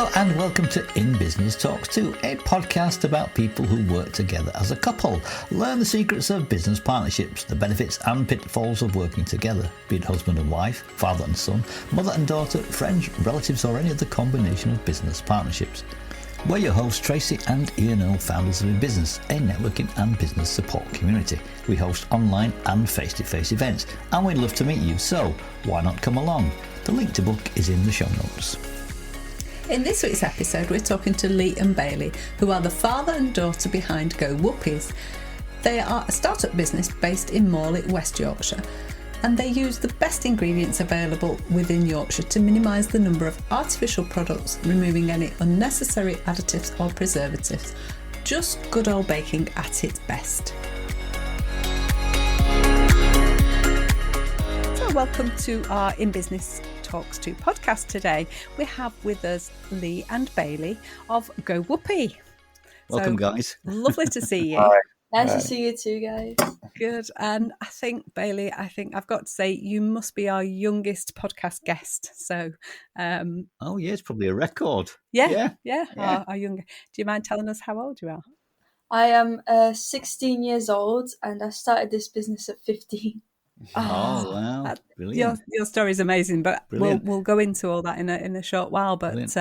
Hello and welcome to In Business Talks 2, a podcast about people who work together as a couple. Learn the secrets of business partnerships, the benefits and pitfalls of working together, be it husband and wife, father and son, mother and daughter, friends, relatives or any other combination of business partnerships. We're your hosts Tracy and Ian Earl, founders of In Business, a networking and business support community. We host online and face-to-face events and we'd love to meet you, so why not come along? The link to book is in the show notes. In this week's episode, we're talking to Lee and Bailey, who are the father and daughter behind GoWhoopies. They are a startup business based in Morley, West Yorkshire, and they use the best ingredients available within Yorkshire to minimise the number of artificial products, removing any unnecessary additives or preservatives. Just good old baking at its best. So welcome to our In Business Talks 2 podcast today. We have with us Lee and Bailey of GoWhoopie. Welcome, guys. Lovely to see you. Hi. Nice to see you too, guys. Good. And I think, Bailey, I've got to say you must be our youngest podcast guest. So, Oh, yeah, it's probably a record. yeah. Yeah. Our younger. Do you mind telling us how old you are? I am 16 years old and I started this business at 15. Oh, wow. Brilliant. Your story is amazing, but Brilliant. we'll go into all that in a short while. But Brilliant.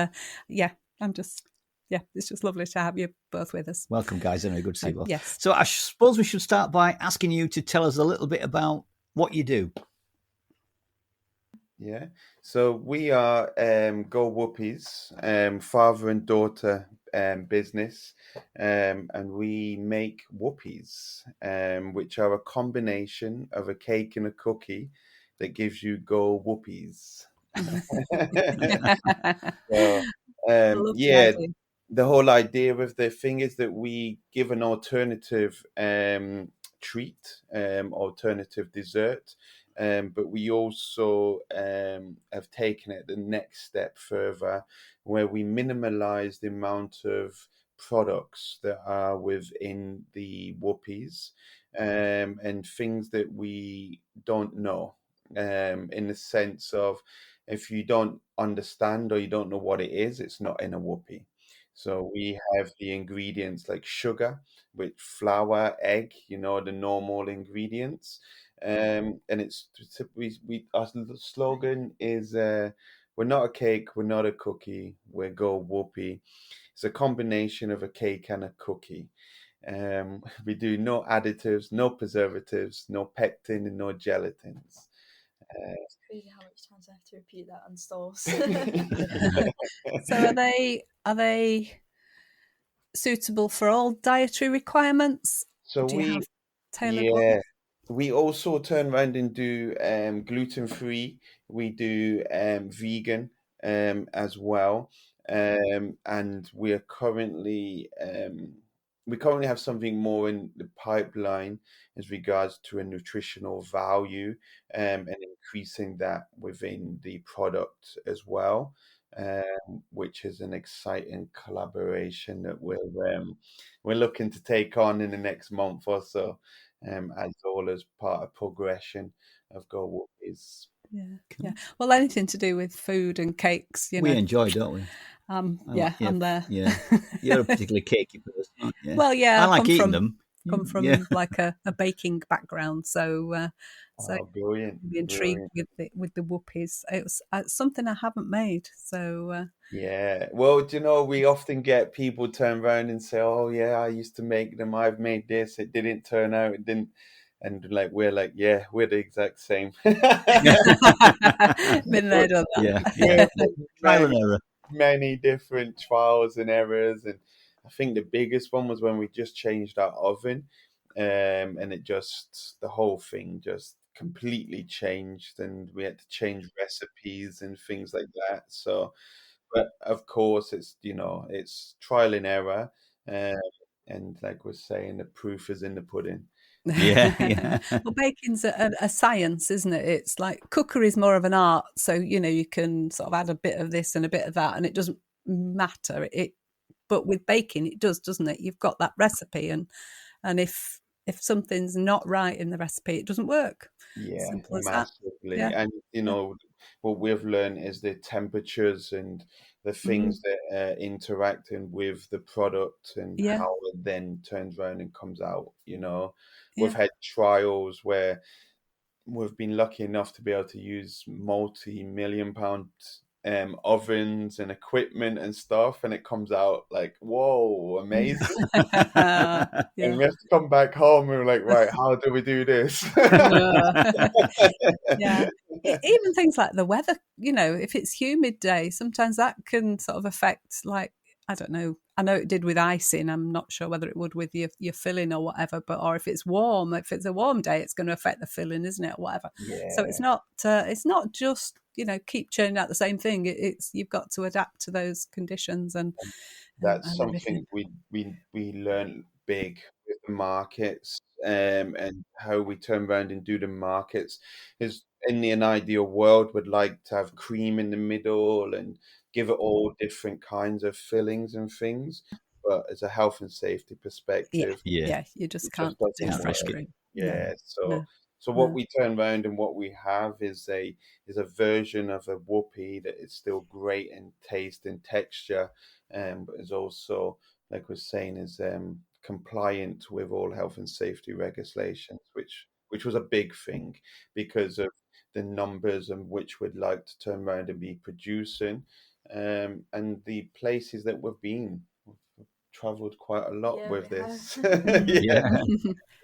it's just lovely to have you both with us. Welcome, guys. Anyway, good to see you both. Yes. So I suppose we should start by asking you to tell us a little bit about what you do. Yeah. So we are GoWhoopies, father and daughter business, and we make whoopies, which are a combination of a cake and a cookie that gives you GoWhoopies. So, the whole idea of the thing is that we give an alternative treat, alternative dessert, but we also have taken it the next step further, where we minimalize the amount of products that are within the whoopies, and things that we don't know, in the sense of if you don't understand or you don't know what it is, it's not in a whoopie. So we have the ingredients like sugar with flour, egg, the normal ingredients. And our slogan is we're not a cake, we're not a cookie, we're GoWhoopie. It's a combination of a cake and a cookie. We do no additives, no preservatives, no pectin and no gelatins. It's crazy how much times I have to repeat that on stores. So are they suitable for all dietary requirements? So Do you have tailored ones? we also turn around and do gluten-free. We do vegan as well, and we currently have something more in the pipeline as regards to a nutritional value, and increasing that within the product as well, which is an exciting collaboration that we're looking to take on in the next month or so, as all as part of progression of GoWhoopies. Yeah, Cool. yeah. Well, anything to do with food and cakes, We enjoy, don't we? I'm there. Yeah. You're a particularly cakey person, aren't you? Well, yeah, I like eating them. Come from Yeah. like a baking background, so Brilliant! be intrigued with the whoopies. It's something I haven't made, so Yeah. Well, we often get people turn around and say, "Oh, yeah, I used to make them. I've made this. It didn't turn out. It didn't." And we're like, yeah, we're the exact same. been there, done that. Yeah. Trial and error. Many different trials and errors, and I think the biggest one was when we just changed our oven, and the whole thing just completely changed, and we had to change recipes and things like that. So, but of course, it's trial and error, and like we're saying, the proof is in the pudding. Yeah. Well, baking's a science, isn't it? It's like cookery is more of an art, so you can sort of add a bit of this and a bit of that, and it doesn't matter. But with baking, it does, doesn't it? You've got that recipe, and if something's not right in the recipe, it doesn't work. Yeah, Simple as massively. that. Yeah. And what we've learned is the temperatures and the things that interacting with the product and how it then turns around and comes out. We've had trials where we've been lucky enough to be able to use multi-million-pound ovens and equipment and stuff, and it comes out like, whoa, amazing. And we have to come back home and we're like, right, how do we do this? Even things like the weather, if it's humid day, sometimes that can sort of affect, like, I don't know. I know it did with icing. I'm not sure whether it would with your filling or whatever. Or if it's warm, if it's a warm day, it's going to affect the filling, isn't it, or whatever? Yeah. So it's not just keep churning out the same thing. It's you've got to adapt to those conditions, and that's something we learn big with the markets, and how we turn around and do the markets. Is in an ideal world, would like to have cream in the middle and give it all different kinds of fillings and things, but as a health and safety perspective, you just can't do fresh cream. So what we turn around and what we have is a version of a whoopie that is still great in taste and texture, but is also, like we're saying, is compliant with all health and safety regulations, which was a big thing because of the numbers and which we'd like to turn around and be producing. And the places that we've been, we've travelled quite a lot with this.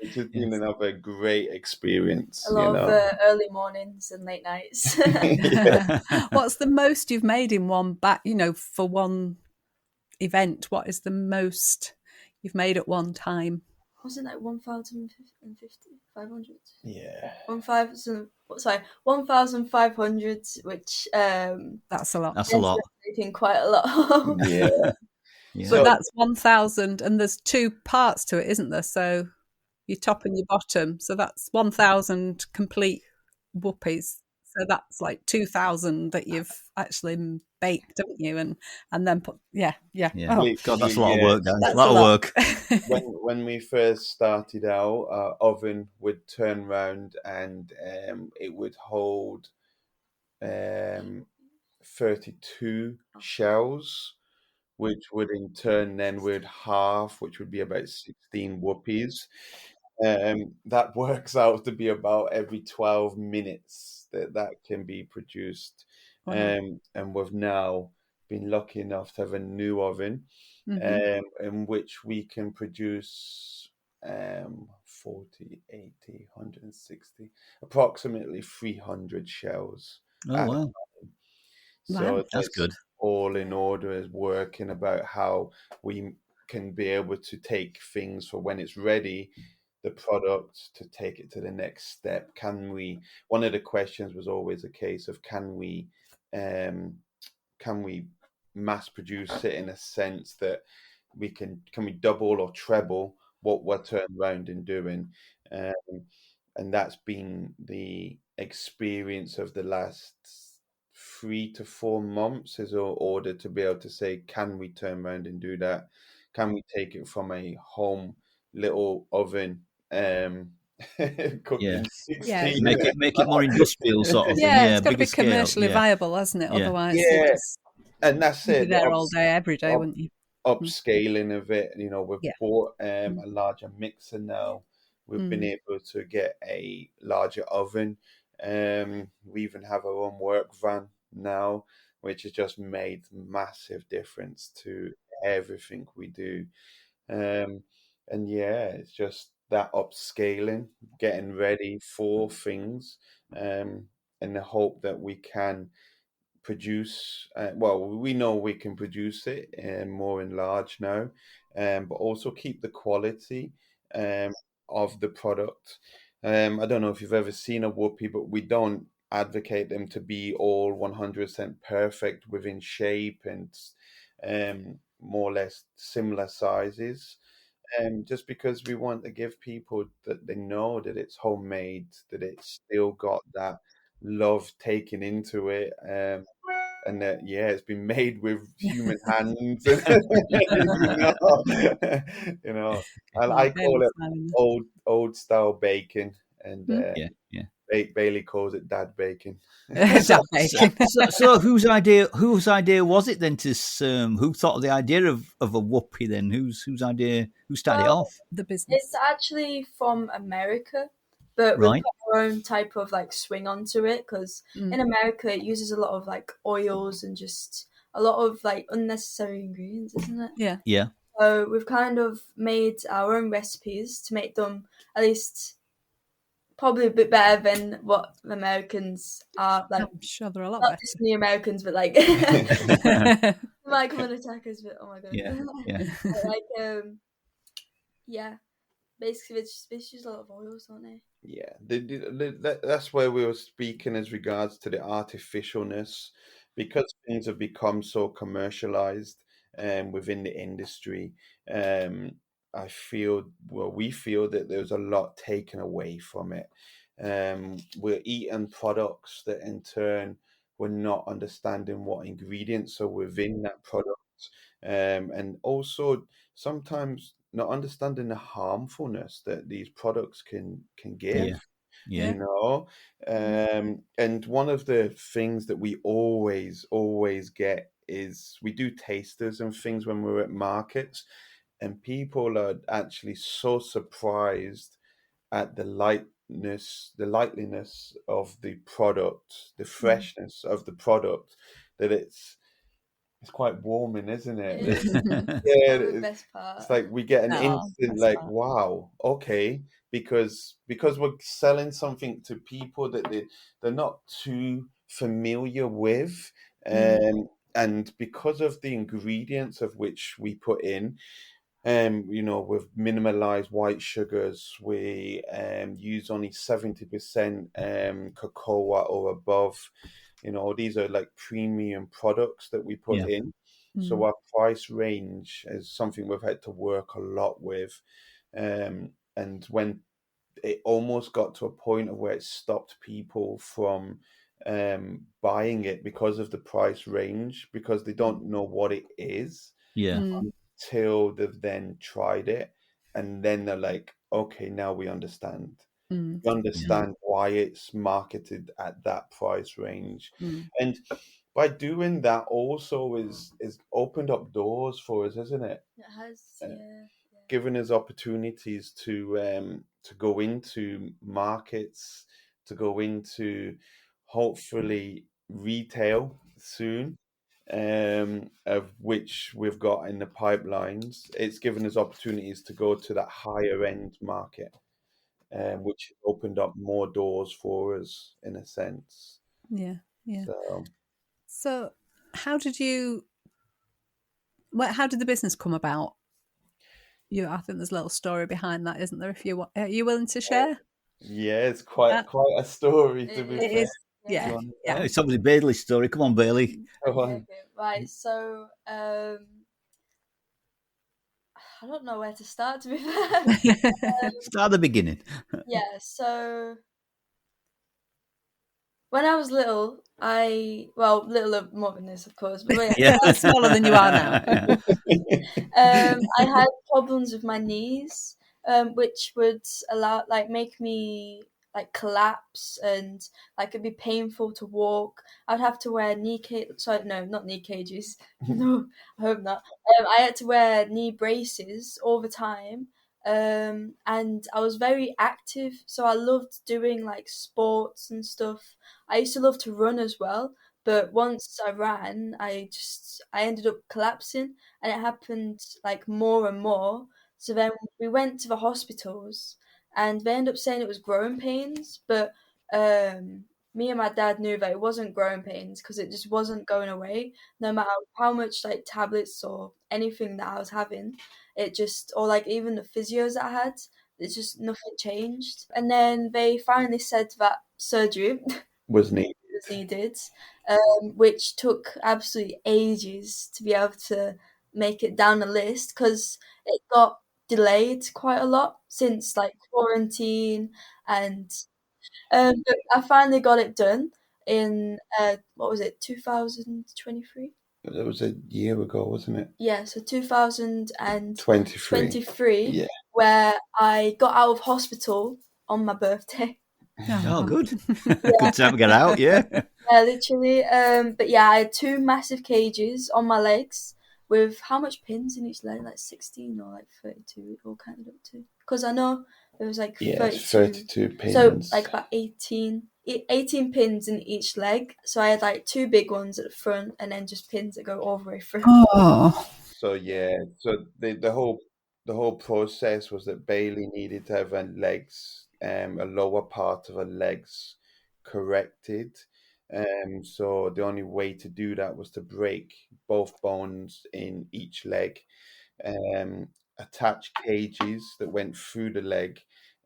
Which has been another great experience. A lot of early mornings and late nights. What's the most you've made in one for one event? What is the most you've made at one time? Was it like 1,500? Yeah. 1,500, which that's a lot. That's a lot. Quite a lot. Yeah. But that's 1,000, and there's two parts to it, isn't there? So your top and your bottom. So that's 1,000 complete whoopies. So that's like 2,000 that you've actually baked, haven't you? And then put, Oh. God, that's a lot of work, guys. That's a lot of work. When we first started out, our oven would turn round and it would hold 32 shells, which would in turn then would half, which would be about 16 whoopies. That works out to be about every 12 minutes that can be produced. Wow. And we've now been lucky enough to have a new oven in which we can produce 40, 80, 160, approximately 300 shells. Oh, wow. So that's good. All in order is working about how we can be able to take things for when it's ready, the product, to take it to the next step. One of the questions was always a case of can we mass produce it in a sense that can we double or treble what we're turning around and doing, and that's been the experience of the last 3 to 4 months, is our order to be able to say, can we turn around and do that? Can we take it from a home little oven, cooking 16? Make it more industrial sort of thing. It's got to be commercially viable, hasn't it? Otherwise, and that's you'd it. be there all day, every day, wouldn't you? Upscaling of it, we've bought a larger mixer now. We've been able to get a larger oven. We even have our own work van now, which has just made massive difference to everything we do. It's just that upscaling, getting ready for things, and the hope that we can produce. We know we can produce it more in large now, but also keep the quality of the product. I don't know if you've ever seen a whoopie, but we don't advocate them to be all 100% perfect within shape and more or less similar sizes. Just because we want to give people that they know that it's homemade, that it's still got that love taken into it, and that it's been made with human hands. I call it old style bacon. and Yeah. Bailey calls it dad bacon. So whose idea was it then to who thought of the idea of a whoopie then? Who started it off? The business. It's actually from America, but Right. we've put our own type of like swing onto it because in America it uses a lot of like oils and just a lot of like unnecessary ingredients, isn't it? Yeah. So we've kind of made our own recipes to make them at least probably a bit better than what the Americans are. Like, I'm sure they're a lot not better. just the Americans, but like might come and attack us, but oh my god. Yeah. But, yeah. Basically, they just use a lot of oils, don't they? Yeah, that's where we were speaking as regards to the artificialness, because things have become so commercialized within the industry. We feel that there's a lot taken away from it. We're eating products that in turn we're not understanding what ingredients are within that product, and also sometimes not understanding the harmfulness that these products can give. Yeah. You know, and one of the things that we always get is we do tasters and things when we're at markets, and people are actually so surprised at the lightliness of the product, the freshness of the product, that it's quite warming, isn't it? Yeah, The best part. it's like we get an Oh, instant that's like, fun. wow, okay, because we're selling something to people that they're not too familiar with, and because of the ingredients of which we put in, with minimalized white sugars, we use only 70% cocoa or above. These are like premium products that we put in. So our price range is something we've had to work a lot with. And when it almost got to a point of where it stopped people from buying it because of the price range, because they don't know what it is till they've then tried it. And then they're like, okay, now we understand. We understand why it's marketed at that price range. And by doing that also is opened up doors for us, isn't it? It has, yeah. Giving us opportunities to go into markets, to go into hopefully retail soon, of which we've got in the pipelines. It's given us opportunities to go to that higher end market, which opened up more doors for us in a sense. Yeah. So how did the business come about? I think there's a little story behind that, isn't there? If are you willing to share? yeah, it's quite a story, to be fair. Yeah. It's obviously Bailey's story. Come on, Bailey. Okay. Right. So, I don't know where to start, to be fair. Start at the beginning. Yeah. So, when I was little, little more than this, of course, but Smaller than you are now. I had problems with my knees, which would make me like collapse, and like it'd be painful to walk. I'd have to wear not knee cages. No, I hope not. I had to wear knee braces all the time. And I was very active, so I loved doing like sports and stuff. I used to love to run as well, but once I ran, I ended up collapsing, and it happened like more and more. So then we went to the hospitals, and they ended up saying it was growing pains, but me and my dad knew that it wasn't growing pains because it just wasn't going away, no matter how much like tablets or anything that I was having. Or like even the physios that I had, it's just nothing changed. And then they finally said that surgery was needed, which took absolutely ages to be able to make it down the list because it got delayed quite a lot since like quarantine, and but I finally got it done in 2023. That was a year ago, wasn't it? Yeah, so 2023, Yeah. where I got out of hospital on my birthday. Oh, good. Good time to get out, yeah. Yeah, literally. But yeah, I had 2 massive cages on my legs with how much pins in each leg? Like 16 or like 32? It all counted up to. Because I know it was like 32 pins. So like about 18 pins in each leg. So I had like 2 big ones at the front and then just pins that go all the way through. Oh. So yeah, so the whole process was that Bailey needed to have her legs, a lower part of her legs corrected. So the only way to do that was to break both bones in each leg, attach cages that went through the leg,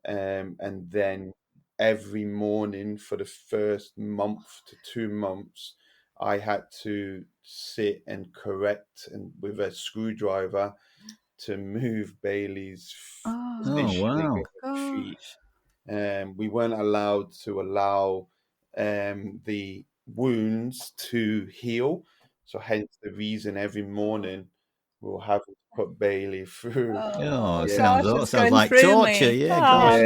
and then every morning for the first month to 2 months, I had to sit and correct and with a screwdriver to move Bailey's wow. feet. We weren't allowed to allow the wounds to heal. So hence the reason every morning we'll have to put Bailey through. Oh, Yeah. sounds like torture. Me. Yeah, Oh, gosh.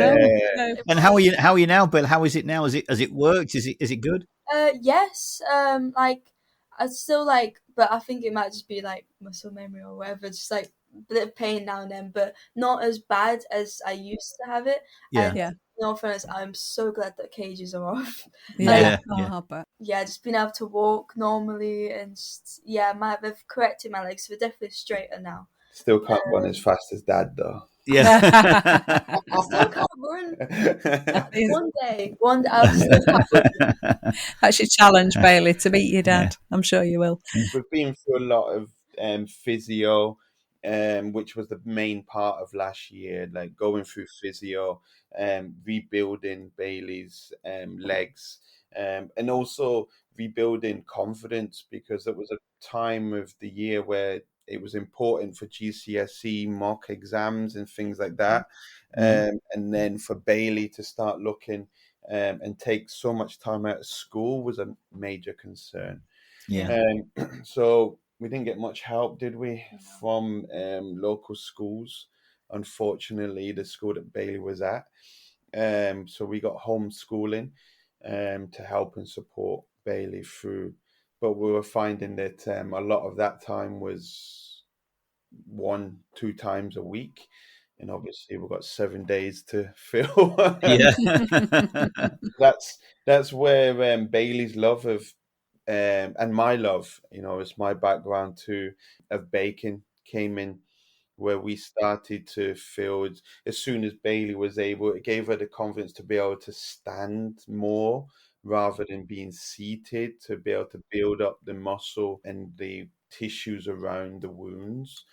no. And how are you now, Bill? How is it now? Has it worked? Is it good? Yes. Like I still like, but I think it might just be like muscle memory or whatever. Just like a bit of pain now and then, but not as bad as I used to have it. Yeah. And in all fairness, I'm so glad that cages are off. Yeah. Yeah, just being able to walk normally and just, they've corrected my legs, so they're definitely straighter now. Still can't run as fast as Dad though. Yeah. I still can't run. One day I'll still can't run. That's your challenge, Bailey, to beat your dad. Yeah. I'm sure you will. We've been through a lot of physio, which was the main part of last year, like going through physio, rebuilding Bailey's legs, and also rebuilding confidence, because it was a time of the year where it was important for GCSE mock exams and things like that. And then for Bailey to start looking and take so much time out of school was a major concern. Yeah. So we didn't get much help, did we, from local schools? Unfortunately, the school that Bailey was at. So we got homeschooling to help and support Bailey through. But we were finding that a lot of that time was 1-2 times a week. And obviously we've got 7 days to fill. Yeah. That's where Bailey's love of and my love, it's my background too, of baking came in, where we started to feel as soon as Bailey was able, it gave her the confidence to be able to stand more rather than being seated, to be able to build up the muscle and the tissues around the wounds.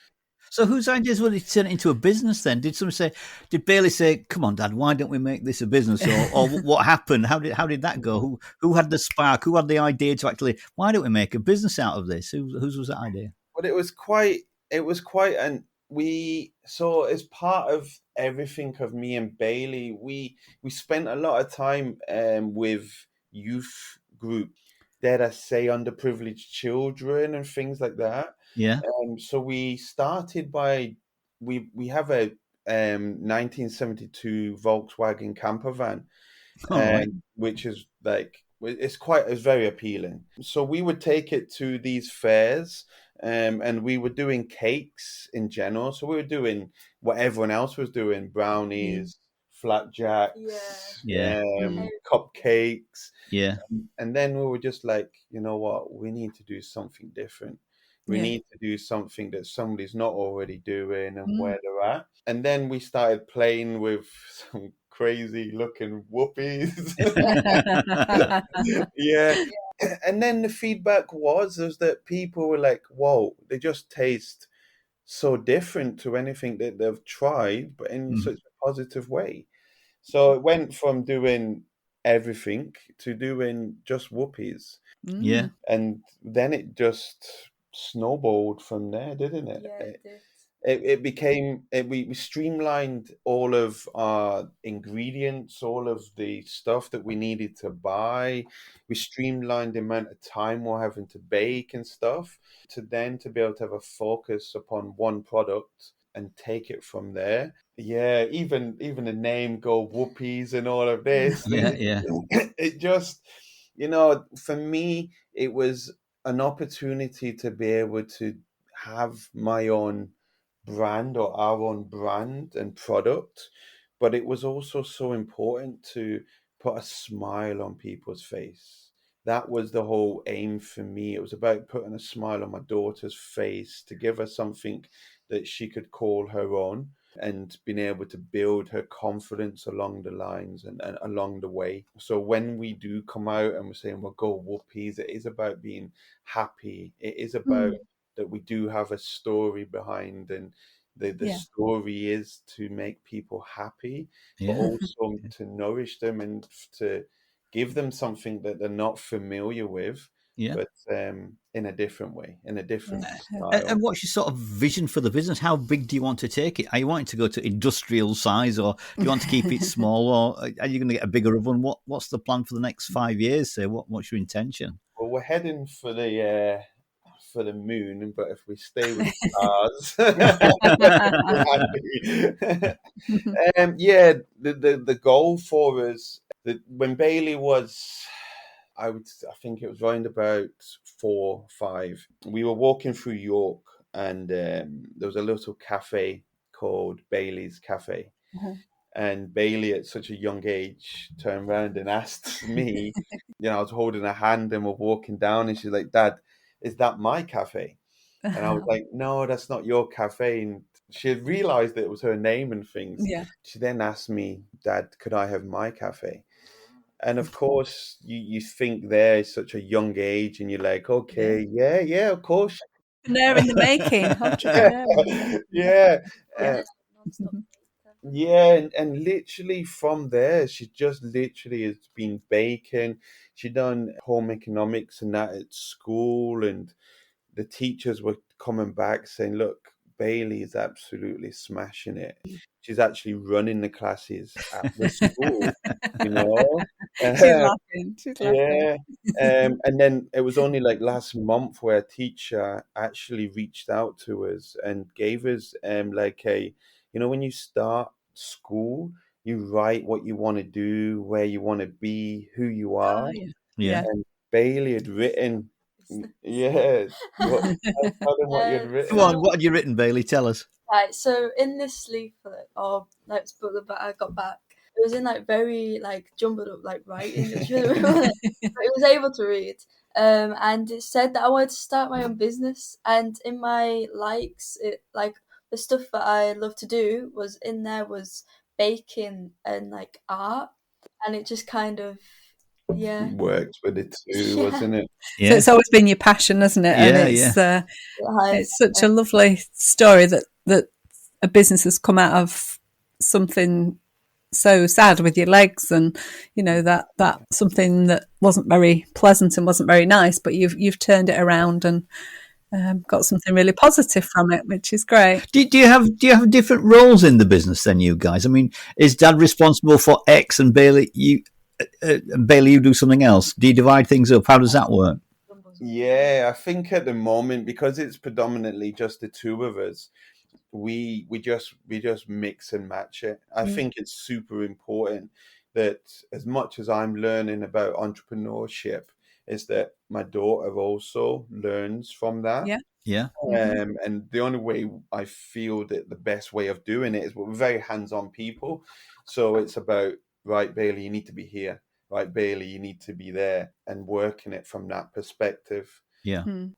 So whose ideas were it turn it into a business then? Did Bailey say, come on, Dad, why don't we make this a business? Or what happened? How did that go? Who had the spark? Who had the idea to actually, why don't we make a business out of this? Whose was that idea? Well, it was quite, so as part of everything of me and Bailey, we spent a lot of time with youth group, dare I say, underprivileged children and things like that. Yeah. So we started by we have a 1972 Volkswagen camper van, which is like it's very appealing. So we would take it to these fairs, and we were doing cakes in general. So we were doing what everyone else was doing: brownies, flapjacks, cupcakes. Yeah. And then we were just like, you know what? We need to do something different. We need to do something that somebody's not already doing and where they're at. And then we started playing with some crazy looking whoopies. Yeah. And then the feedback was that people were like, whoa, they just taste so different to anything that they've tried, but in such a positive way. So it went from doing everything to doing just whoopies. Yeah. And then it just snowballed from there, didn't it? Yeah, it did. It became, we streamlined all of our ingredients, all of the stuff that we needed to buy. We streamlined the amount of time we're having to bake and stuff, to be able to have a focus upon one product and take it from there. Yeah, even the name GoWhoopies and all of this. It just, for me, it was an opportunity to be able to have my own brand or our own brand and product. But it was also so important to put a smile on people's face. That was the whole aim for me. It was about putting a smile on my daughter's face to give her something that she could call her own, and being able to build her confidence along the lines and along the way. So when we do come out and we're saying we'll GoWhoopies, it is about being happy. It is about that we do have a story behind, and the story is to make people happy, but also to nourish them and to give them something that they're not familiar with, but in a different way, in a different style. And what's your sort of vision for the business? How big do you want to take it? Are you wanting to go to industrial size, or do you want to keep it small, or are you going to get a bigger oven? What's the plan for the next 5 years? Say, what's your intention? Well, we're heading for the moon, but if we stay with stars, the goal for us, when Bailey was, I think it was around about 4, 5. We were walking through York, and there was a little cafe called Bailey's Cafe. And Bailey, at such a young age, turned around and asked me, I was holding her hand and we're walking down, and she's like, "Dad, is that my cafe?" And I was like, "No, that's not your cafe." And she had realized that it was her name and things. Yeah. She then asked me, "Dad, could I have my cafe?" And of course, you think there is such a young age, and you're like, "Okay, yeah, of course." Entrepreneur in the making. And literally from there, she just literally has been baking. She done home economics and that at school, and the teachers were coming back saying, "Look, Bailey is absolutely smashing it. She's actually running the classes at the school." She's laughing. And then it was only like last month where a teacher actually reached out to us and gave us when you start school, you write what you want to do, where you want to be, who you are. And Bailey had written, what you had written. Come on, what had you written, Bailey? Tell us. Right, so in this leaflet, or like book that I got back, it was in like very like jumbled up like writing. It was really but it was able to read. And it said that I wanted to start my own business, and in my likes, it like the stuff that I love to do was in there was baking and like art, and it just kind of worked with it too, wasn't it? Yeah. So it's always been your passion, hasn't it? And it's such a lovely story that a business has come out of something so sad with your legs, and that something that wasn't very pleasant and wasn't very nice, but you've turned it around and got something really positive from it, which is great. Do you have different roles in the business then, you guys? I mean, is Dad responsible for X and Bailey you do something else? Do you divide things up? How does that work? Yeah, I think at the moment, because it's predominantly just the two of us, we just mix and match it. I think it's super important that as much as I'm learning about entrepreneurship, is that my daughter also learns from that. And the only way I feel that the best way of doing it is we're very hands-on people. So it's about, right, Bailey, you need to be here. Right, Bailey, you need to be there, and working it from that perspective.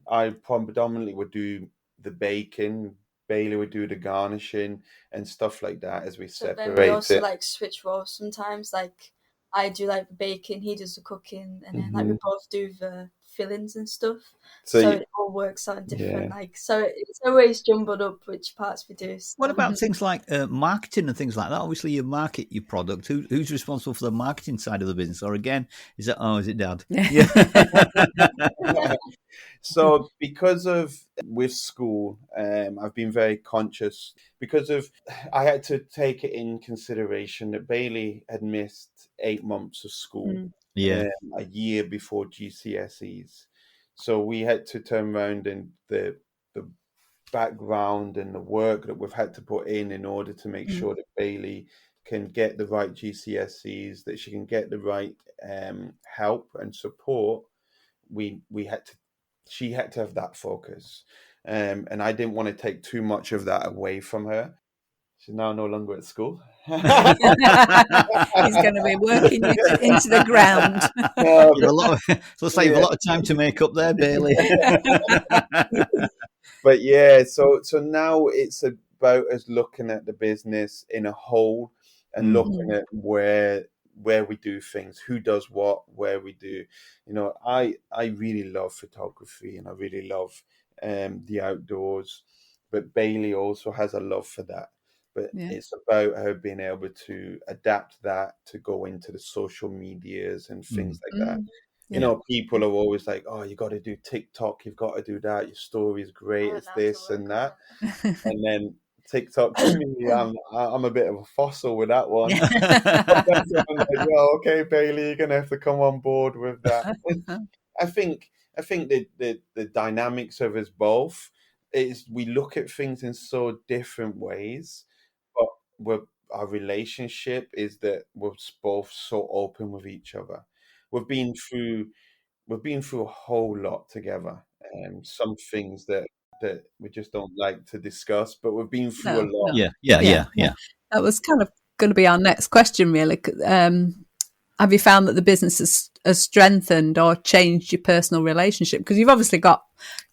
I predominantly would do the baking. Bailey would do the garnishing and stuff like that as we separate. Then we also like switch roles sometimes. Like I do like the baking, he does the cooking, and then like we both do the fillings and stuff. So it all works out different. So it's always jumbled up which parts we do. So. What about things like marketing and things like that? Obviously, you market your product. Who's responsible for the marketing side of the business? Or again, is it Dad? So because of with school, I've been very conscious because of I had to take it in consideration that Bailey had missed 8 months of school, a year before GCSEs. So we had to turn around, and the background and the work that we've had to put in order to make sure that Bailey can get the right GCSEs, that she can get the right help and support. She had to have that focus, and I didn't want to take too much of that away from her. She's now no longer at school. He's going to be working you into the ground. Save a lot of time to make up there, Bailey. But yeah, so now it's about us looking at the business in a whole and looking at where we do things, who does what, where we do. I really love photography and I really love the outdoors, but Bailey also has a love for that. But it's about her being able to adapt that to go into the social medias and things like that. People are always like, oh, you got to do TikTok, you've got to do that, your story is great, it's this and that. And then TikTok, to me, I'm a bit of a fossil with that one. I'm like, okay, Bailey, you're going to have to come on board with that. I think the dynamics of us both is we look at things in so different ways, but our relationship is that we're both so open with each other. We've been through a whole lot together, and some things that we just don't like to discuss, but we've been through a lot. Yeah. That was kind of going to be our next question, really. Have you found that the business has strengthened or changed your personal relationship? Because you've obviously got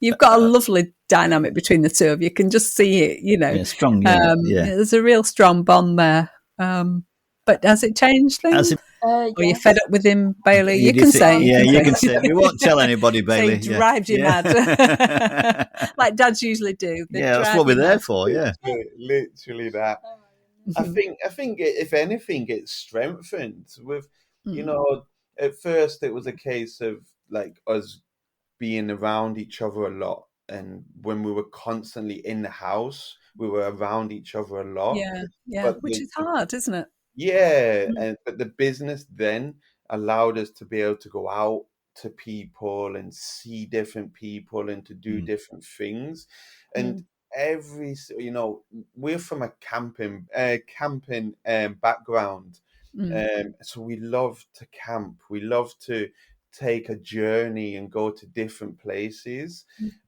a lovely dynamic between the two of you. You can just see it, strong. There's a real strong bond there. But has it changed things? Or you fed up with him, Bailey? You can say. Yeah, you can say. We won't tell anybody, Bailey. He drives you mad, like dads usually do. That's what we're there for. Yeah, literally that. I think if anything, it's strengthened with. At first it was a case of like us being around each other a lot, and when we were constantly in the house, we were around each other a lot. But which is hard, isn't it? But the business then allowed us to be able to go out to people and see different people and to do different things. And we're from a camping background. So we love to camp. We love to take a journey and go to different places.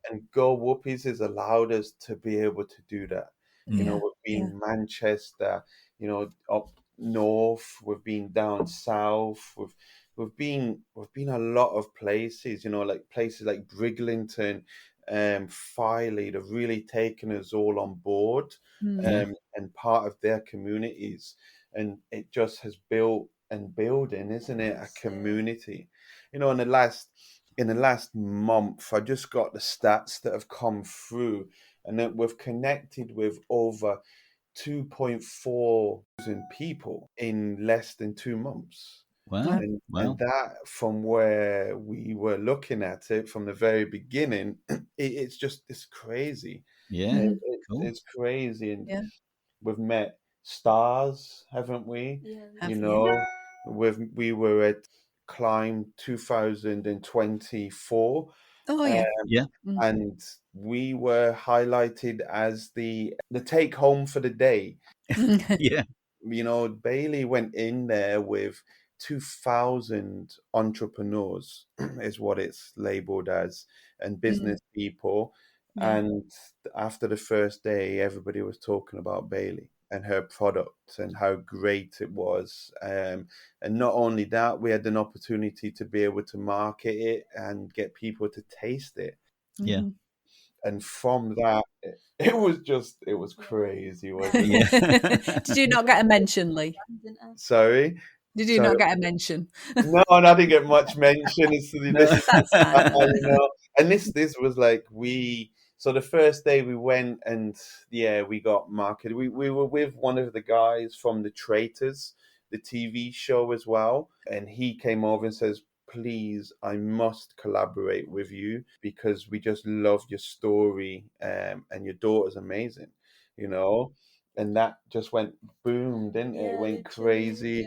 And GoWhoopies has allowed us to be able to do that. We've been in Manchester, up north, we've been down south, we've been a lot of places, like places like Briglington, Filey. They've really taken us all on board and part of their communities. And it just has built and building, isn't it? A community. In the last month, I just got the stats that have come through, and that we've connected with over 2.4 thousand people in less than 2 months. Wow. And that, from where we were looking at it from the very beginning, it's crazy. Yeah. Cool. It's crazy. And we've met stars, haven't we? We were at Climb 2024. And we were highlighted as the take home for the day. Bailey went in there with 2,000 entrepreneurs, is what it's labeled as, and business people. And after the first day, everybody was talking about Bailey and her product and how great it was. And not only that, we had an opportunity to be able to market it and get people to taste it. And from that, it was crazy, wasn't it? Did you not get a mention, Lee? Sorry? Did you not get a mention? No, I didn't get much mention. And this was like so the first day we went and we got marketed. We were with one of the guys from The Traitors, the TV show as well. And he came over and says, please, I must collaborate with you because we just love your story, and your daughter's amazing, And that just went boom, didn't it? It went crazy.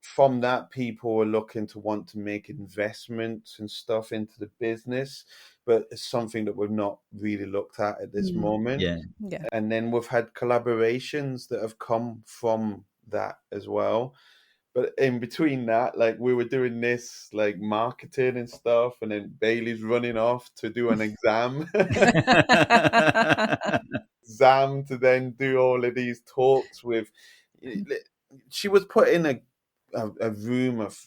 from that, people were looking to want to make investments and stuff into the business, but it's something that we've not really looked at this moment. Yeah. And then we've had collaborations that have come from that as well. But in between that, like, we were doing this, like, marketing and stuff, and then Bailey's running off to do an exam. Exam to then do all of these talks with. She was put in a room of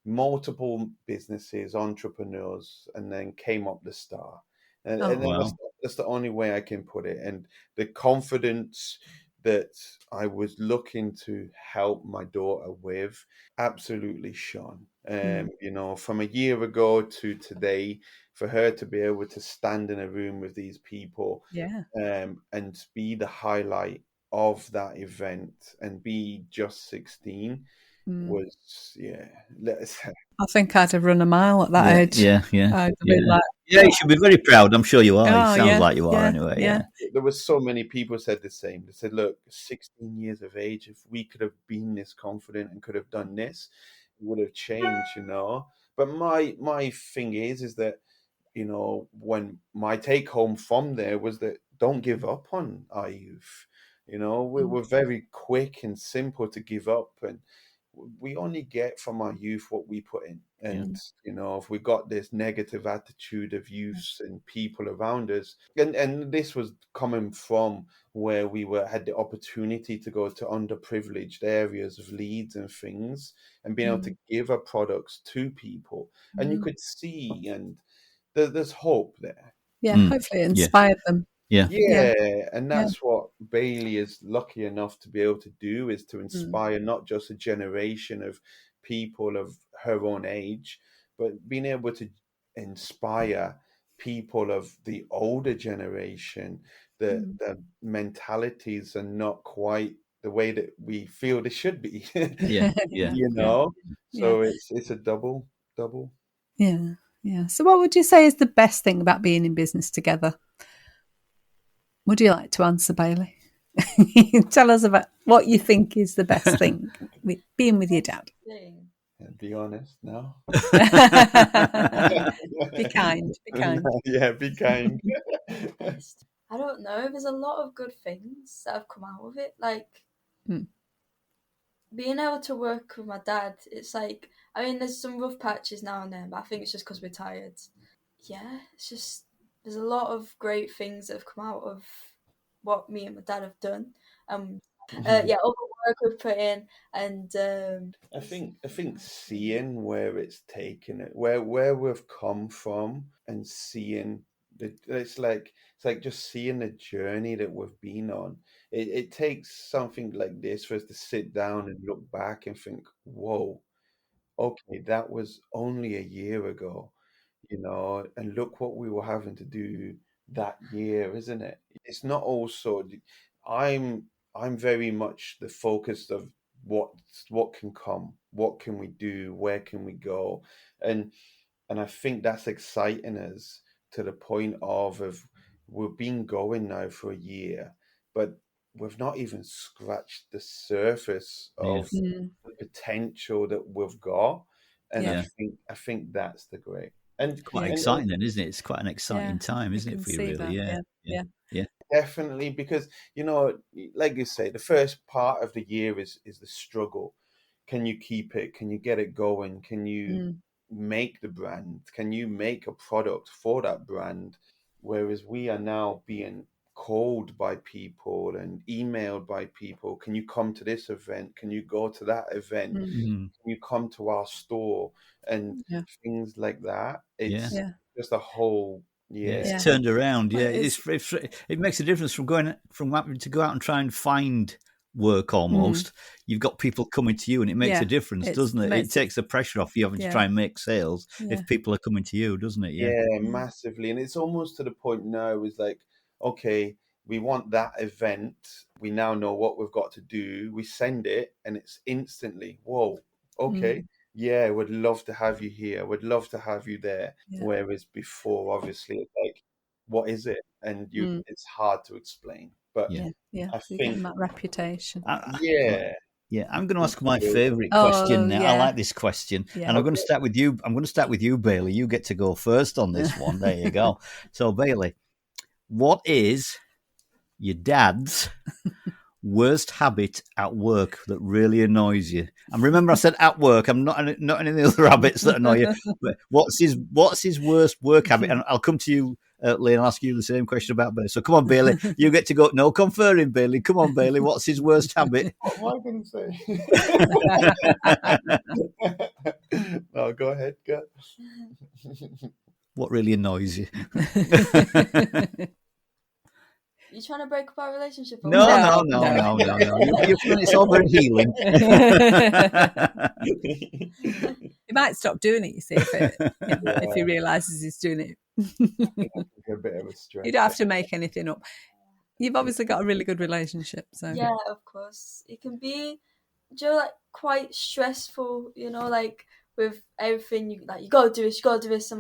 multiple businesses, entrepreneurs, and then came up the star. And then that's the only way I can put it. And the confidence that I was looking to help my daughter with absolutely shone. You know, from a year ago to today, for her to be able to stand in a room with these people, and be the highlight of that event and be just 16 was, I think I'd have run a mile at that age. Yeah. I'd be like, you should be very proud. I'm sure you are. It sounds like you are anyway. Yeah. There was so many people said the same. They said, look, 16 years of age, if we could have been this confident and could have done this, it would have changed, you know. But my thing is that, you know, when my take home from there was that don't give up on our youth. You know, we're very quick and simple to give up, and we only get from our youth what we put in. And you know, if we got this negative attitude of youth and people around us, and this was coming from where we had the opportunity to go to underprivileged areas of Leeds and things, and being able to give our products to people, and you could see, and there's hope there. Hopefully it inspired them. And that's what Bailey is lucky enough to be able to do, is to inspire not just a generation of people of her own age, but being able to inspire people of the older generation. The mentalities are not quite the way that we feel they should be. You know, so it's a double. So what would you say is the best thing about being in business together? Would you like to answer, Bailey? Tell us about what you think is the best thing with being with your dad. Be honest now. Be kind. Yeah, be kind. I don't know. There's a lot of good things that have come out of it. Like being able to work with my dad. It's like, I mean, there's some rough patches now and then, but I think it's just because we're tired. Yeah, it's just, there's a lot of great things that have come out of what me and my dad have done. All the work we've put in, and I think seeing where it's taken it, where we've come from, and seeing it's like just seeing the journey that we've been on. It takes something like this for us to sit down and look back and think, whoa, okay, that was only a year ago. You know, and look what we were having to do that year, isn't it? It's not also, I'm very much the focus of what can come, what can we do, where can we go, and I think that's exciting us to the point of we've been going now for a year, but we've not even scratched the surface of the potential that we've got, and I think that's the great. And quite exciting then, isn't it? It's quite an exciting time, isn't it, for you, really? Yeah. Definitely, because, you know, like you say, the first part of the year is the struggle. Can you keep it? Can you get it going? Can you make the brand? Can you make a product for that brand? Whereas we are now being called by people and emailed by people. Can you come to this event? Can you go to that event? Can you come to our store? And things like that. It's just a whole it's turned around. It makes a difference from having to go out and try and find work almost. You've got people coming to you, and it makes a difference, doesn't it? It takes the pressure off you having to try and make sales if people are coming to you, doesn't it? Yeah, massively. And it's almost to the point now is like, okay, we want that event. We now know what we've got to do. We send it, and it's instantly, whoa, okay. Yeah, would love to have you here. Would love to have you there. Whereas before, obviously, it's like, what is it? And it's hard to explain. But I think that reputation. Yeah, I'm going to ask my favourite question now. Yeah. I like this question, and I'm going to start with you. I'm going to start with you, Bailey. You get to go first on this one. There you go. So, Bailey, what is your dad's worst habit at work that really annoys you? And remember, I said at work. I'm not any of the other habits that annoy you. But what's his worst work habit? And I'll come to you, Lee, and ask you the same question about Bailey. So come on, Bailey, you get to go. No conferring, Bailey. Come on, Bailey. What's his worst habit? What am I going to say? No, go ahead. Go. What really annoys you? You trying to break up our relationship? No. It's all very healing. He might stop doing it, you see, if he realises he's doing it. A bit of a stress. You don't have to make anything up. You've obviously got a really good relationship, so yeah, of course. It can be, like quite stressful, like with everything. You gotta do this. You gotta do this.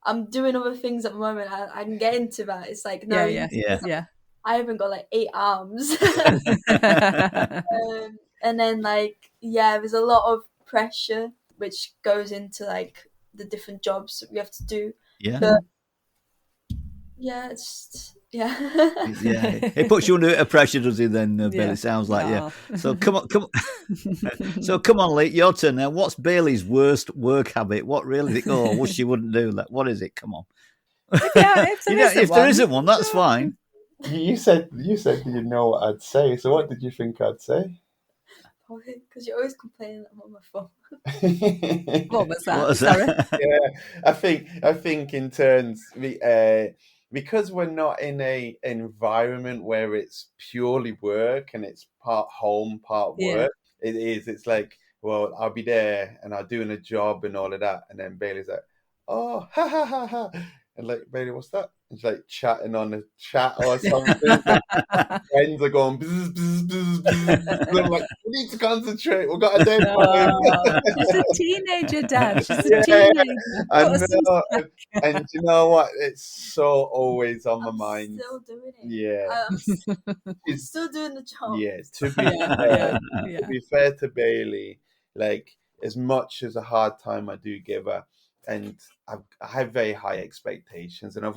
I'm doing other things at the moment. I can get into that. It's like no, yeah. I haven't got like 8 arms. And then there's a lot of pressure which goes into like the different jobs that we have to do. Yeah. But, yeah. It puts you under a bit of pressure, does it? Then Bailey sounds like So come on. So come on, Lee, your turn now. What's Bailey's worst work habit? What really? Oh, wish she wouldn't do that. What is it? Come on. If there isn't one, that's fine. You said you know what I'd say. So what did you think I'd say? Because you're always complaining that I'm on my phone. What was that? Sorry. Yeah, I think in terms because we're not in a environment where it's purely work and it's part home, part work. It's like, well, I'll be there and I'll doing a job and all of that, and then Bailey's like, oh, ha ha ha ha, and like, Bailey, what's that? It's like chatting on a chat or something. Friends are going bzz, bzz, bzz, bzz. I'm like, we need to concentrate. We've got a deadline. She's a teenager, Dad. She's a teenager. I know. And you know what? It's so always on my mind. Still doing it. Yeah. I'm still doing the job. Yeah. To be fair to Bailey, like as much as a hard time I do give her, and I have very high expectations, and it's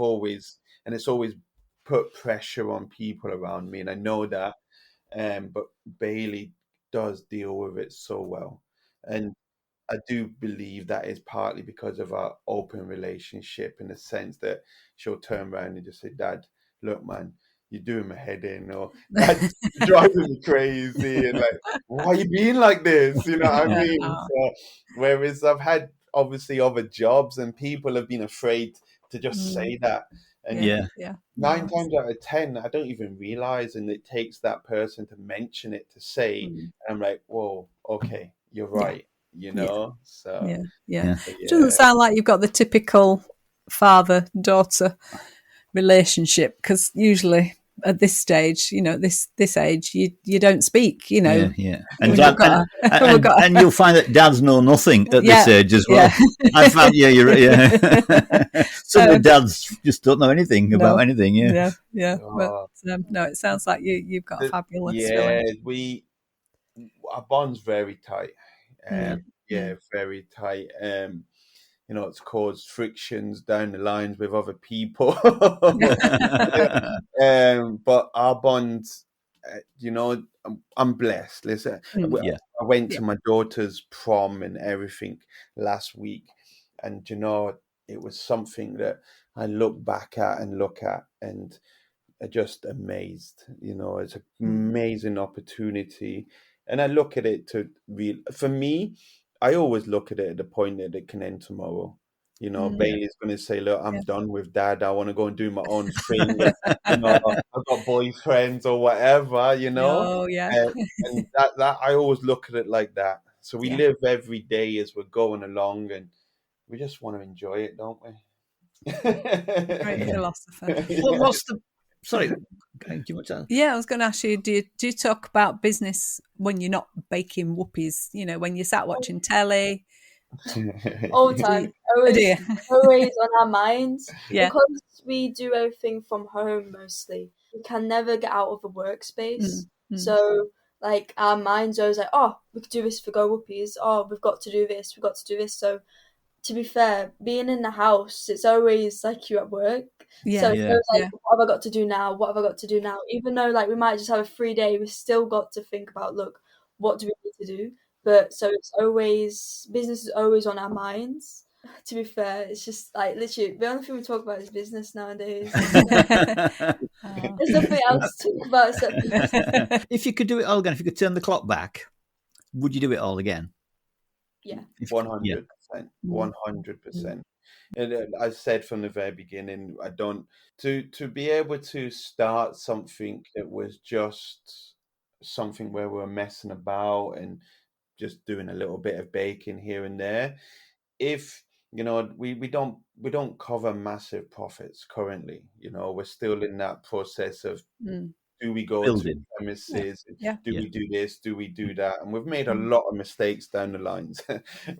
always put pressure on people around me, and I know that. But Bailey does deal with it so well, and I do believe that is partly because of our open relationship, in the sense that she'll turn around and just say, "Dad, look, man, you're doing my head in," or "That's driving me crazy," and like, "Why are you being like this?" You know what I mean? So, whereas I've had obviously other jobs, and people have been afraid to just say that, and 9 times out of 10 I don't even realize, and it takes that person to mention it to say, and I'm like, whoa, okay, you're right, so It doesn't sound like you've got the typical father-daughter relationship, because usually at this stage, this age, you don't speak, And, and you'll find that dads know nothing at this age as well. I found, some of the dads just don't know anything about anything. But no, it sounds like you've got a fabulous. Our bond's very tight. Very tight. It's caused frictions down the lines with other people. But our bond, I'm blessed. Listen, I went to my daughter's prom and everything last week, and it was something that I look back at and are just amazed. It's an amazing opportunity, and I look at it for me, I always look at it at the point that it can end tomorrow. Bailey's going to say, look, I'm done with Dad. I want to go and do my own thing. I've got boyfriends or whatever, Oh, yeah. and that I always look at it like that. So we live every day as we're going along, and we just want to enjoy it, don't we? Great philosopher. What's the... Sorry, do you want to... Yeah, I was going to ask you, do you talk about business when you're not baking whoopies? When you're sat watching telly? All the time. Always on our minds. Because we do everything from home mostly. We can never get out of the workspace. So like our mind's always like, oh, we could do this for GoWhoopies. Oh, we've got to do this. We've got to do this. So to be fair, being in the house, it's always like you're at work. Yeah. So it's always like, what have I got to do now? What have I got to do now? Even though like we might just have a free day, we still got to think about, look, what do we need to do? But so it's always, business is always on our minds. To be fair, it's just like literally the only thing we talk about is business nowadays. There's nothing else to talk about except business. If you could do it all again, if you could turn the clock back, would you do it all again? Yeah. 100%. 100%. And I said from the very beginning, I don't to be able to start something that was just something where we're messing about and just doing a little bit of baking here and there. If you know, we don't cover massive profits currently. You know, we're still in that process of do we go to premises? Do we do this? Do we do that? And we've made a lot of mistakes down the lines,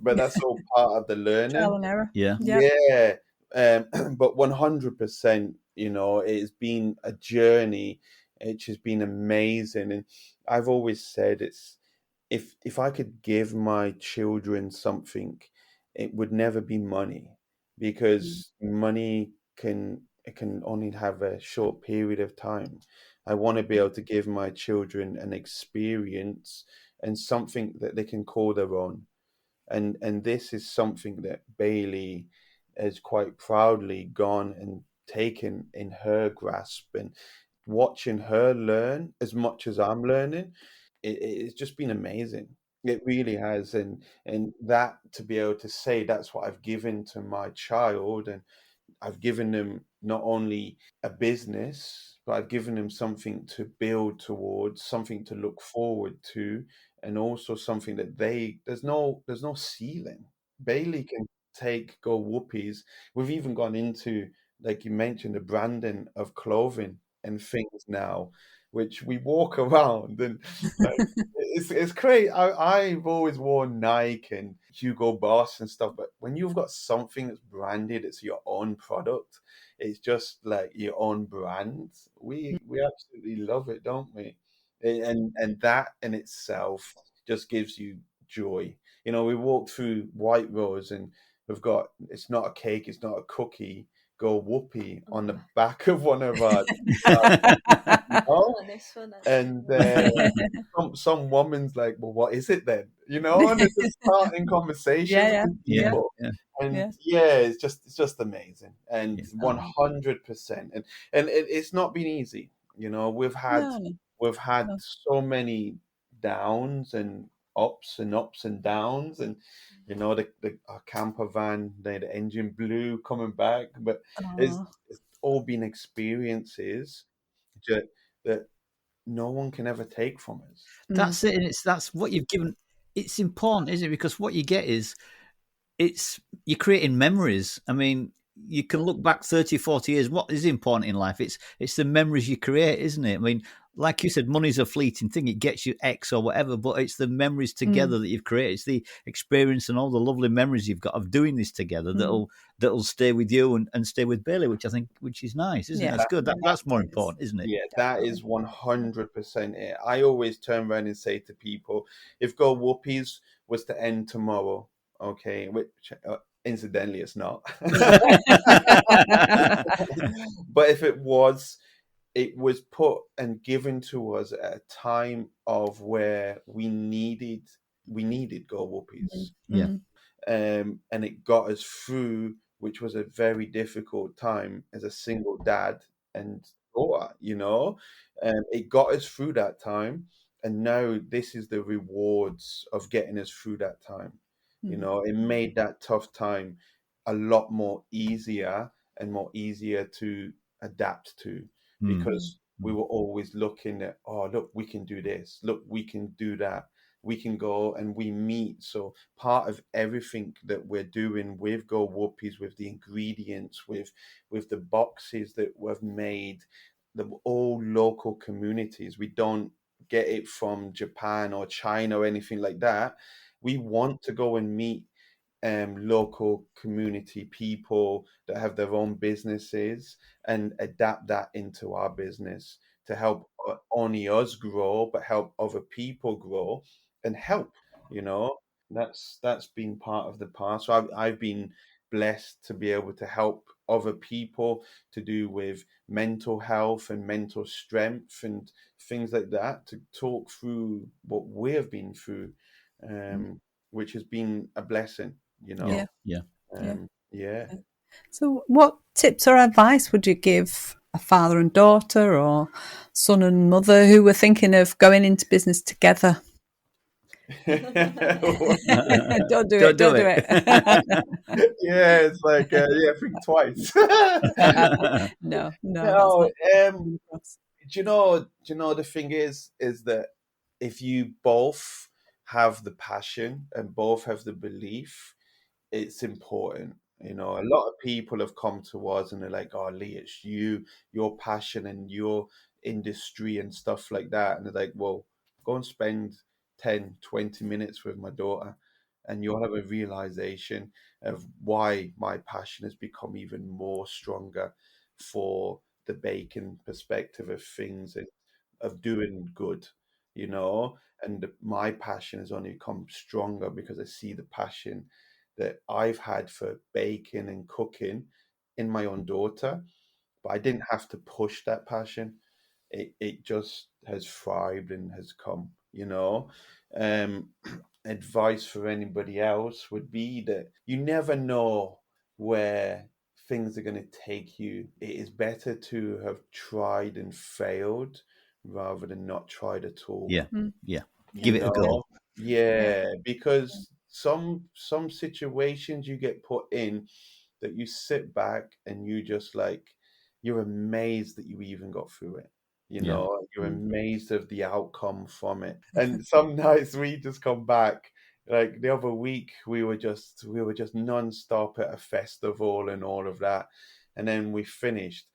but that's all part of the learning. Trial and error. Yeah. But 100%, you know, it's been a journey. It has been amazing, and I've always said it's if I could give my children something, it would never be money, because money can only have a short period of time. I want to be able to give my children an experience and something that they can call their own. And this is something that Bailey has quite proudly gone and taken in her grasp, and watching her learn as much as I'm learning, it's just been amazing. It really has. And that, to be able to say that's what I've given to my child, and I've given them not only a business, but I've given them something to build towards, something to look forward to, and also something that there's no ceiling. Bailey can take GoWhoopies. We've even gone into, like you mentioned, the branding of clothing and things now, which we walk around and like, it's great. I've always worn Nike and Hugo Boss and stuff, but when you've got something that's branded, it's your own product. It's just like your own brand. We absolutely love it, don't we? And that in itself just gives you joy. You know, we walk through White Rose and we've got, it's not a cake, it's not a cookie, GoWhoopie on the back of one of our and some woman's like, well, what is it then? You know, and it's just starting conversations with people. And it's just amazing. And 100%. And it's not been easy. You know, we've had so many downs and ups and downs, and you know, our camper van, the engine blew coming back, but it's all been experiences that no one can ever take from us. That's it, and that's what you've given. It's important, isn't it? Because what you get is you're creating memories. I mean, you can look back 30, 40 years. What is important in life? It's the memories you create, isn't it? I mean, like you said, money's a fleeting thing. It gets you X or whatever, but it's the memories together that you've created. It's the experience and all the lovely memories you've got of doing this together that'll stay with you and stay with Bailey, which is nice, isn't it? That's good. That's more important, isn't it? Yeah, that is 100% it. I always turn around and say to people, if GoWhoopies was to end tomorrow, okay, which incidentally it's not, but if it was put and given to us at a time of where we needed GoWhoopies. And it got us through, which was a very difficult time as a single dad and daughter, you know. It got us through that time, and now this is the rewards of getting us through that time. You know, it made that tough time a lot more easier to adapt to, because we were always looking at, oh, look, we can do this. Look, we can do that. We can go and we meet. So part of everything that we're doing with GoWhoopies, with the ingredients, with the boxes that we've made, all local communities. We don't get it from Japan or China or anything like that. We want to go and meet local community people that have their own businesses and adapt that into our business to help only us grow, but help other people grow and help, you know. That's been part of the past. So I've been blessed to be able to help other people to do with mental health and mental strength and things like that, to talk through what we've been through, which has been a blessing, you know. Yeah. So what tips or advice would you give a father and daughter, or son and mother, who were thinking of going into business together? Don't do it. Yeah, it's like think twice. No. Do you know the thing is that if you both have the passion and both have the belief, it's important. You know, a lot of people have come to us and they're like, "Oh, Lee, it's your passion and your industry and stuff like that." And they're like, "Well, go and spend 10, 20 minutes with my daughter and you'll have a realization of why my passion has become even more stronger for the baking perspective of things and of doing good, you know." And my passion has only become stronger because I see the passion that I've had for baking and cooking in my own daughter, but I didn't have to push that passion. It just has thrived and has come, you know. Advice for anybody else would be that you never know where things are going to take you. It is better to have tried and failed rather than not tried at all. Yeah. Give it a go. Yeah, because some situations you get put in that you sit back and you just like, you're amazed that you even got through it. You know, you're amazed of the outcome from it. And some nights we just come back. Like the other week, we were just non-stop at a festival and all of that. And then we finished.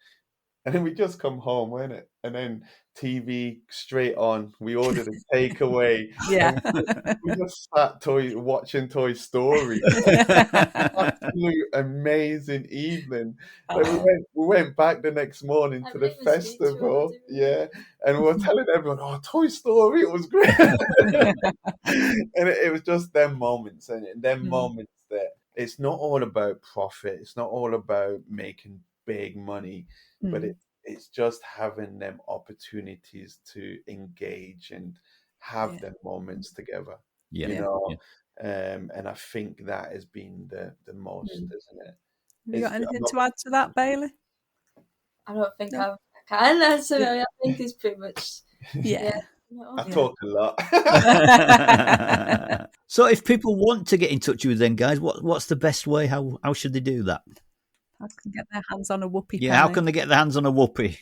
And then we just come home, weren't it? And then TV straight on. We ordered a takeaway. Yeah. And we just sat watching Toy Story. Absolute amazing evening. Like we went back the next morning to the festival. Yeah. And we were telling everyone, "Oh, Toy Story, it was great." And it was just them moments, and them moments that it's not all about profit. It's not all about making big money, but it's just having them opportunities to engage and have them moments together. You know, and I think that has been the most, isn't it? Have you got anything to add to that, Bailey? I don't think I can. I think it's pretty much I talk a lot. So if people want to get in touch with you then, guys, what's the best way? How should they do that? How can they get their hands on a whoopie? Yeah, how can they get their hands on a whoopie?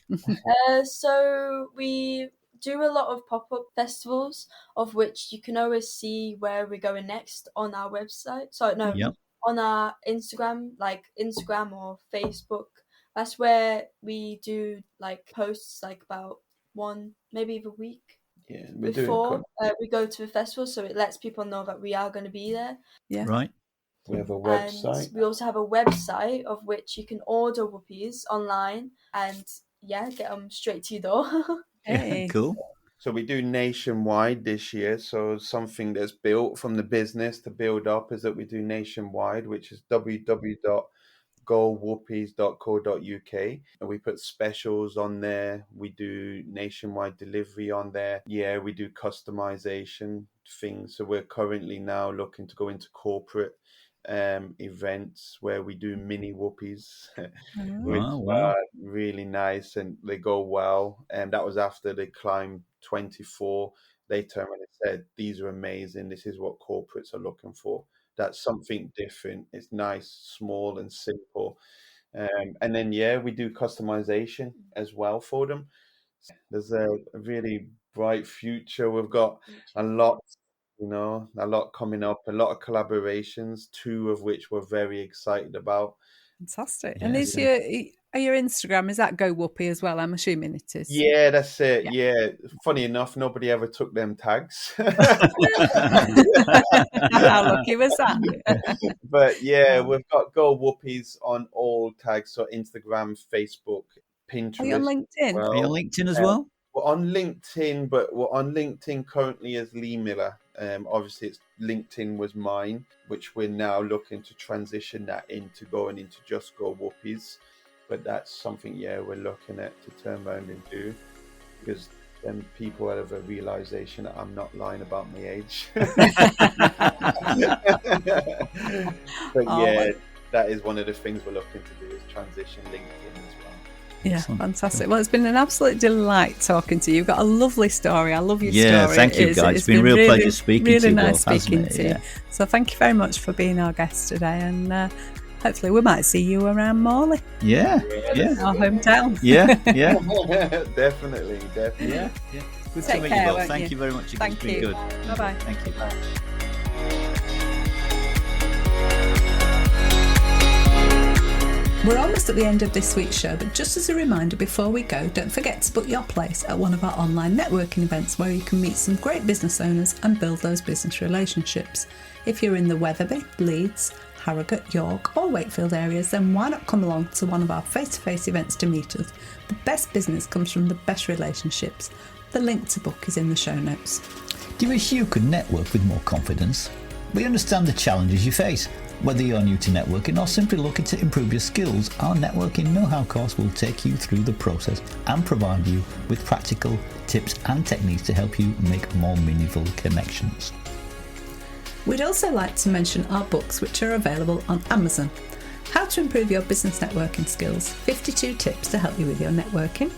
So we do a lot of pop-up festivals, of which you can always see where we're going next on our website. On our Instagram, like Instagram or Facebook. That's where we do like posts like about one, maybe even a week before we go to the festival, so it lets people know that we are going to be there. Yeah. Right. We have a website. And we also have a website of which you can order whoopies online and get them straight to your door. Hey. Cool. So we do nationwide this year. So something that's built from the business to build up is that we do nationwide, which is www.GoWhoopies.co.uk. And we put specials on there. We do nationwide delivery on there. Yeah, we do customization things. So we're currently now looking to go into corporate events where we do mini whoopies, which are really nice and they go well. And that was after they climbed 24. They turned and said, "These are amazing. This is what corporates are looking for." That's something different. It's nice, small and simple. And then, we do customization as well for them. There's a really bright future. We've got a lot coming up, a lot of collaborations, 2 of which we're very excited about. Fantastic. And is your Instagram, is that GoWhoopie as well? I'm assuming it is. Yeah, that's it. Yeah. Funny enough, nobody ever took them tags. How lucky was that? But we've got GoWhoopies on all tags. So Instagram, Facebook, Pinterest. Are you on LinkedIn? Are you on LinkedIn as well? We're on LinkedIn, but we're on LinkedIn currently as Lee Miller. Obviously, LinkedIn was mine, which we're now looking to transition that into going into just GoWhoopies. But that's something, we're looking at to turn around and do, because then people will have a realization that I'm not lying about my age. But that is one of the things we're looking to do, is transition LinkedIn as well. Yeah, fantastic. Well, it's been an absolute delight talking to you. You've got a lovely story. I love your story. Yeah, thank you, guys. It's been a real pleasure speaking to you. Really nice speaking to you. So thank you very much for being our guest today, and hopefully we might see you around Morley. Yeah. Our hometown. Yeah. Definitely. Yeah. Good Take to meet care, you both. Thank you very much. Thank you. Good. Bye-bye. Thank you. We're almost at the end of this week's show, but just as a reminder before we go, don't forget to book your place at one of our online networking events where you can meet some great business owners and build those business relationships. If you're in the Wetherby, Leeds, Harrogate, York or Wakefield areas, then why not come along to one of our face-to-face events to meet us? The best business comes from the best relationships. The link to book is in the show notes. Do you wish you could network with more confidence? We understand the challenges you face. Whether you're new to networking or simply looking to improve your skills, our networking know-how course will take you through the process and provide you with practical tips and techniques to help you make more meaningful connections. We'd also like to mention our books, which are available on Amazon. How to Improve Your Business Networking Skills, 52 Tips to Help You With Your Networking.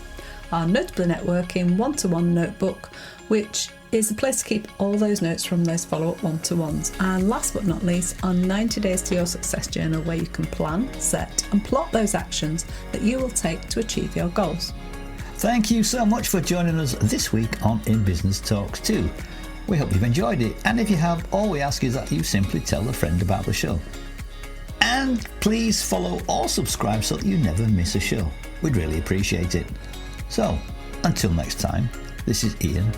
Our Notably Networking one-to-one notebook, which is the place to keep all those notes from those follow-up one-to-ones. And last but not least, our 90 Days to Your Success Journal, where you can plan, set and plot those actions that you will take to achieve your goals. Thank you so much for joining us this week on In Business Talks 2. We hope you've enjoyed it, and if you have, all we ask is that you simply tell a friend about the show. And please follow or subscribe so that you never miss a show. We'd really appreciate it. So, until next time, this is Ian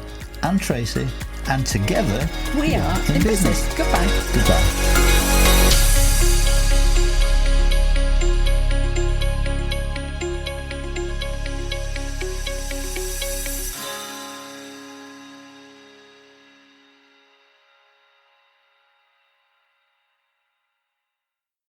and Tracy, and together we are In Business. Goodbye.